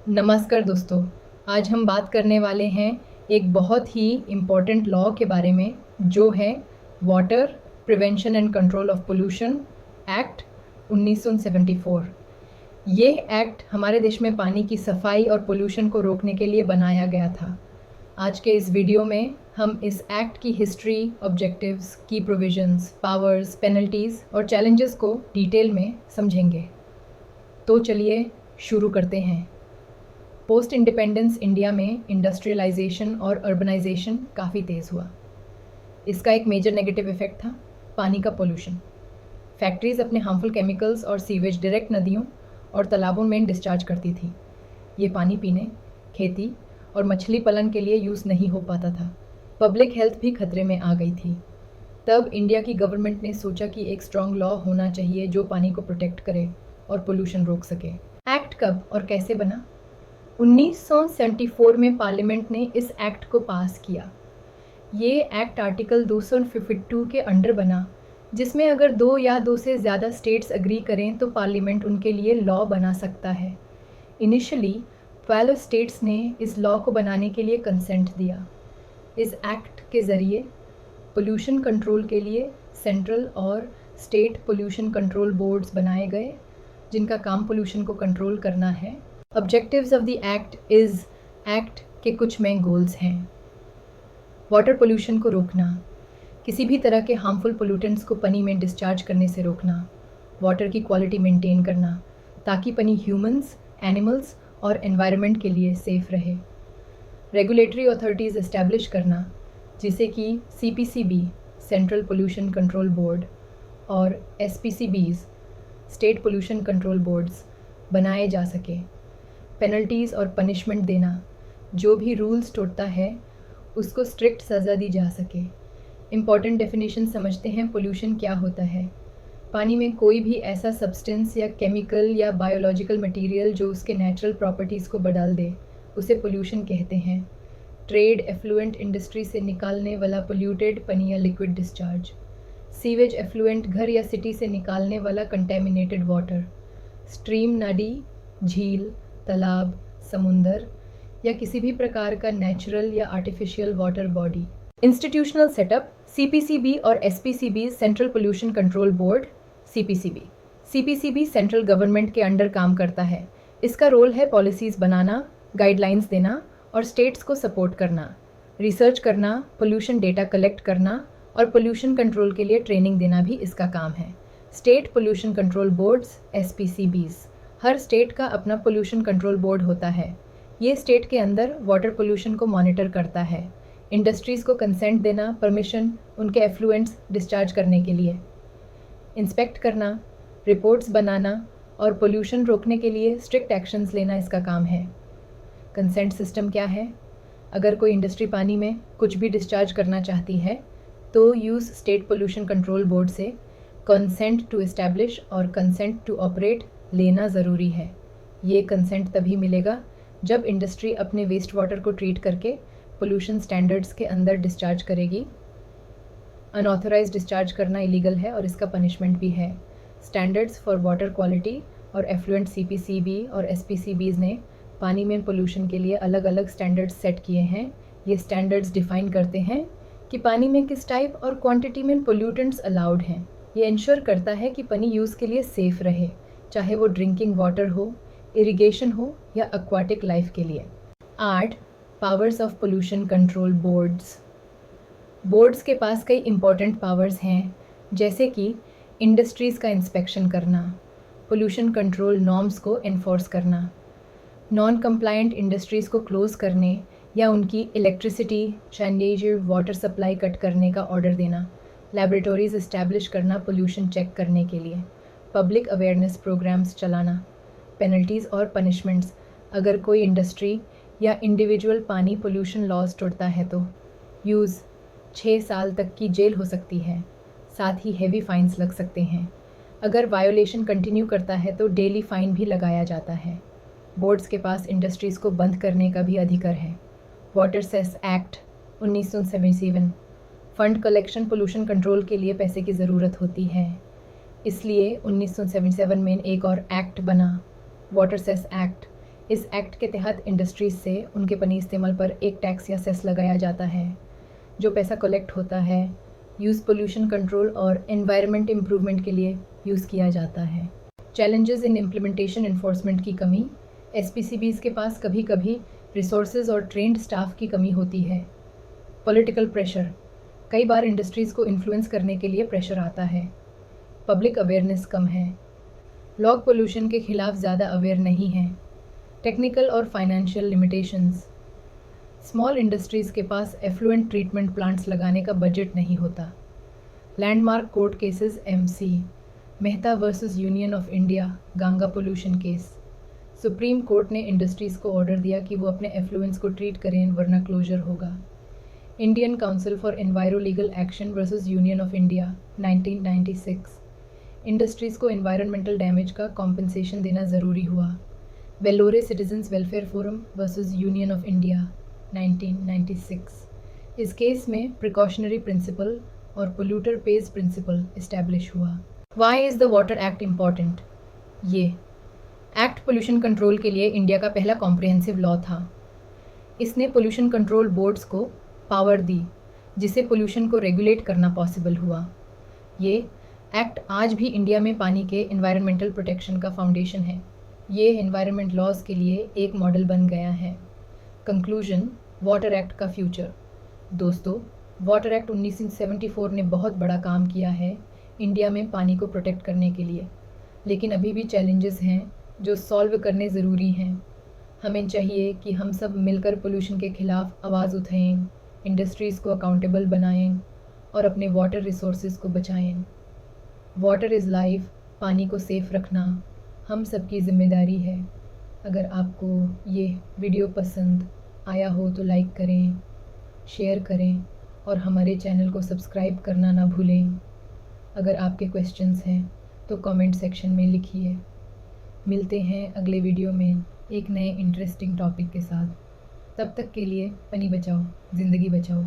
नमस्कार दोस्तों। आज हम बात करने वाले हैं एक बहुत ही इम्पॉर्टेंट लॉ के बारे में, जो है water prevention and control of pollution act 1974। ये एक्ट हमारे देश में पानी की सफाई और पोल्यूशन को रोकने के लिए बनाया गया था। आज के इस वीडियो में हम इस एक्ट की हिस्ट्री, ऑब्जेक्टिव्स, की प्रोविजंस, पावर्स, पेनल्टीज़ और चैलेंजेस को डिटेल में समझेंगे। तो चलिए शुरू करते हैं। पोस्ट इंडिपेंडेंस इंडिया में इंडस्ट्रियलाइजेशन और अर्बनाइजेशन काफ़ी तेज़ हुआ। इसका एक मेजर नेगेटिव इफ़ेक्ट था पानी का पोल्यूशन। फैक्ट्रीज़ अपने हार्मफुल केमिकल्स और सीवेज डायरेक्ट नदियों और तालाबों में डिस्चार्ज करती थी। ये पानी पीने, खेती और मछली पालन के लिए यूज़ नहीं हो पाता था। पब्लिक हेल्थ भी खतरे में आ गई थी। तब इंडिया की गवर्नमेंट ने सोचा कि एक स्ट्रॉन्ग लॉ होना चाहिए जो पानी को प्रोटेक्ट करे और पोल्यूशन रोक सके। एक्ट कब और कैसे बना? 1974 में पार्लियामेंट ने इस एक्ट को पास किया। ये एक्ट आर्टिकल 252 के अंडर बना, जिसमें अगर 2 या 2 से ज़्यादा स्टेट्स एग्री करें तो पार्लियामेंट उनके लिए लॉ बना सकता है। इनिशियली 12 स्टेट्स ने इस लॉ को बनाने के लिए कंसेंट दिया। इस एक्ट के ज़रिए पोल्यूशन कंट्रोल के लिए सेंट्रल और स्टेट पोल्यूशन कंट्रोल बोर्ड्स बनाए गए, जिनका काम पोल्यूशन को कंट्रोल करना है। ऑब्जेक्टिव्स ऑफ द एक्ट के कुछ मेन गोल्स हैं। वाटर पोल्यूशन को रोकना, किसी भी तरह के हार्मफुल पोल्यूटेंट्स को पानी में डिस्चार्ज करने से रोकना। वाटर की क्वालिटी मेंटेन करना ताकि पानी ह्यूमंस, एनिमल्स और एनवायरनमेंट के लिए सेफ रहे। रेगुलेटरी अथॉरिटीज़ इस्टेब्लिश करना, जिसे कि CPCB central pollution control board और SPCBs state pollution control boards बनाए जा सके। पेनल्टीज़ और पनिशमेंट देना, जो भी रूल्स तोड़ता है उसको स्ट्रिक्ट सज़ा दी जा सके। इम्पॉर्टेंट डेफिनेशन समझते हैं। पोल्यूशन क्या होता है? पानी में कोई भी ऐसा सब्सटेंस या केमिकल या बायोलॉजिकल मटेरियल जो उसके नेचुरल प्रॉपर्टीज़ को बदल दे, उसे पोल्यूशन कहते हैं। ट्रेड, एफ्लुएंट, इंडस्ट्री से निकालने वाला पोल्यूटेड पानी या लिक्विड डिस्चार्ज। सीवेज एफ्लुएंट, घर या सिटी से निकालने वाला कंटेमिनेटेड वाटर। स्ट्रीम, नदी, झील, तालाब, समुंदर या किसी भी प्रकार का नेचुरल या artificial water body. Institutional setup, CPCB और SPCB central pollution control board. CPCB central government के अंडर काम करता है। इसका रोल है पॉलिसीज़ बनाना, गाइडलाइंस देना और स्टेट्स को सपोर्ट करना, रिसर्च करना, पोल्यूशन डेटा कलेक्ट करना और पोल्यूशन कंट्रोल के लिए ट्रेनिंग देना भी इसका काम है। State pollution control boards, SPCBs। हर स्टेट का अपना पोल्यूशन कंट्रोल बोर्ड होता है। ये स्टेट के अंदर वाटर पोल्यूशन को मॉनिटर करता है। इंडस्ट्रीज़ को कंसेंट देना, परमिशन उनके एफ्लुएंट्स डिस्चार्ज करने के लिए, इंस्पेक्ट करना, रिपोर्ट्स बनाना और पोल्यूशन रोकने के लिए स्ट्रिक्ट एक्शंस लेना इसका काम है। कंसेंट सिस्टम क्या है? अगर कोई इंडस्ट्री पानी में कुछ भी डिस्चार्ज करना चाहती है तो use state pollution control board से कंसेंट टू एस्टैब्लिश और कंसेंट टू ऑपरेट लेना ज़रूरी है। ये कंसेंट तभी मिलेगा जब इंडस्ट्री अपने वेस्ट वाटर को ट्रीट करके पोल्यूशन स्टैंडर्ड्स के अंदर डिस्चार्ज करेगी। अनऑथराइज्ड डिस्चार्ज करना इलीगल है और इसका पनिशमेंट भी है। स्टैंडर्ड्स फॉर वाटर क्वालिटी और एफ्लुएंट CPCB और SPCBs ने पानी में पोल्यूशन के लिए अलग अलग स्टैंडर्ड्स सेट किए हैं। ये स्टैंडर्ड्स डिफ़ाइन करते हैं कि पानी में किस टाइप और क्वांटिटी में पोल्यूटेंट्स अलाउड हैं। ये इंश्योर करता है कि पानी यूज़ के लिए सेफ़ रहे, चाहे वो ड्रिंकिंग वाटर हो, इरिगेशन हो या एक्वाटिक लाइफ के लिए। 8. Powers of pollution control boards के पास कई इंपॉर्टेंट पावर्स हैं, जैसे कि इंडस्ट्रीज़ का इंस्पेक्शन करना, पोल्यूशन कंट्रोल नॉर्म्स को एनफोर्स करना, नॉन कंप्लायंट इंडस्ट्रीज़ को क्लोज़ करने या उनकी electricity, sanitation, water supply cut करने का ऑर्डर देना, लैबोरेटरीज़ इस्टेब्लिश करना पोल्यूशन चेक करने के लिए, पब्लिक अवेयरनेस प्रोग्राम्स चलाना, पेनल्टीज़ और पनिशमेंट्स अगर कोई इंडस्ट्री या इंडिविजुअल पानी पोल्यूशन लॉज तोड़ता है तो 6 साल तक की जेल हो सकती है। साथ ही हेवी फाइन्स लग सकते हैं। अगर वायोलेशन कंटिन्यू करता है तो डेली फ़ाइन भी लगाया जाता है। बोर्ड्स के पास इंडस्ट्रीज़ को बंद करने का भी अधिकार है। Water cess act 1977। Fund collection pollution control के लिए पैसे की ज़रूरत होती है, इसलिए 1977 में एक और एक्ट बना, वाटर सेस एक्ट। इस एक्ट के तहत इंडस्ट्रीज से उनके पानी इस्तेमाल पर एक टैक्स या सेस लगाया जाता है। जो पैसा कलेक्ट होता है यूज़ पोल्यूशन कंट्रोल और एनवायरनमेंट इम्प्रूवमेंट के लिए यूज़ किया जाता है। चैलेंजेस इन इम्प्लीमेंटेशन इन्फोर्समेंट की कमी। एसपीसीबीज़ के पास कभी कभी रिसोर्सेज और ट्रेंड स्टाफ की कमी होती है। पॉलिटिकल प्रेशर, कई बार इंडस्ट्रीज़ को इन्फ्लुएंस करने के लिए प्रेशर आता है। पब्लिक अवेयरनेस कम है, लॉग पोल्यूशन के खिलाफ ज़्यादा अवेयर नहीं हैं। टेक्निकल और फाइनेंशियल लिमिटेशंस, स्मॉल इंडस्ट्रीज़ के पास एफ्लुएंट ट्रीटमेंट प्लांट्स लगाने का बजट नहीं होता। Landmark court cases MC, Mehta versus Union of India Ganga pollution case. Supreme court ने इंडस्ट्रीज़ को ऑर्डर दिया कि वो अपने एफ्लुएंस को ट्रीट करें वरना क्लोजर होगा। Indian Council for Enviro Legal Action versus Union of India 1996, industries को एनवायरनमेंटल डैमेज का कॉम्पनसेशन देना ज़रूरी हुआ। Vellore Citizens Welfare Forum versus Union of India 1996, इस केस में प्रिकॉशनरी प्रिंसिपल और पोल्यूटर पेज प्रिंसिपल इस्टेब्लिश हुआ। Why is the water act important? ये एक्ट पोल्यूशन कंट्रोल के लिए इंडिया का पहला कॉम्प्रिहेंसिव लॉ था। इसने पोल्यूशन कंट्रोल बोर्ड्स को पावर दी जिसे पोल्यूशन को रेगुलेट करना पॉसिबल हुआ। ये एक्ट आज भी इंडिया में पानी के एनवायरनमेंटल प्रोटेक्शन का फाउंडेशन है। ये एनवायरनमेंट लॉज के लिए एक मॉडल बन गया है। कंक्लूजन, वाटर एक्ट का फ्यूचर। दोस्तों, वाटर एक्ट 1974 ने बहुत बड़ा काम किया है इंडिया में पानी को प्रोटेक्ट करने के लिए, लेकिन अभी भी चैलेंजेस हैं जो सॉल्व करने ज़रूरी हैं। हमें चाहिए कि हम सब मिलकर पोल्यूशन के ख़िलाफ़ आवाज़ उठाएं, इंडस्ट्रीज़ को अकाउंटेबल बनाएं और अपने वाटर रिसोर्सेज को बचाएं। वाटर इज़ लाइफ, पानी को सेफ़ रखना हम सबकी ज़िम्मेदारी है। अगर आपको ये वीडियो पसंद आया हो तो लाइक करें, शेयर करें और हमारे चैनल को सब्सक्राइब करना ना भूलें। अगर आपके क्वेश्चंस हैं तो कमेंट सेक्शन में लिखिए। मिलते हैं अगले वीडियो में एक नए इंटरेस्टिंग टॉपिक के साथ। तब तक के लिए पानी बचाओ, ज़िंदगी बचाओ।